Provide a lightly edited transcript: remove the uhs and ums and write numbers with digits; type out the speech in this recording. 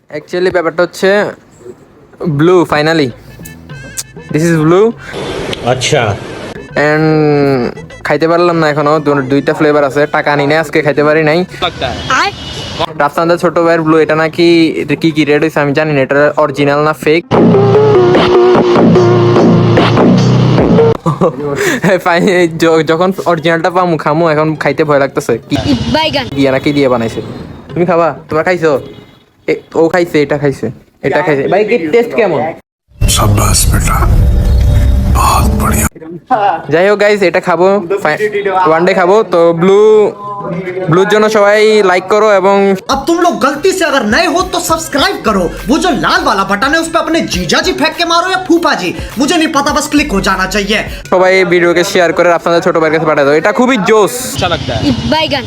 Actually ব্যাপারটা হচ্ছে blue, finally this is blue. अच्छा অ্যান্ড খাইতে পারলাম না এখনো, দুইটা ফ্লেভার আছে, টাকা আনি নাই আজকে, খাইতে পারি নাই। রাফসানদের ছোট ভাইয়ের ব্লু, এটা নাকি এটা কি রেড হয়েছে আমি জানি না, এটা অরিজিনাল না ফেক। যখন অরিজিনালটা পামু খামু, এখন খাইতে ভয় লাগতেছে কি দিয়ে নাকি দিয়ে বানাইছে। তুমি খাবা? তোমরা খাইছো? ও খাইছে, এটা খাইছে, এটা খাইছে। ভাই কি টেস্ট কেমন? शाबाश बेटा बहुत बढ़िया। যাই হোক গাইস, এটা খাবো, ওয়ান ডে খাবো তো। ব্লুর জন্য সবাই লাইক করো এবং अब तुम लोग गलती से अगर नए हो तो सब्सक्राइब करो। वो जो लाल वाला बटन है उस पर अपने जीजा जी फेंक के मारो या फूफा जी, मुझे नहीं पता, बस क्लिक हो जाना चाहिए। সবাই ভিডিওকে শেয়ার করে আপনাদের ছোট ভাইয়ের কাছে পাঠিয়ে দাও, এটা খুবই জোস। बैगन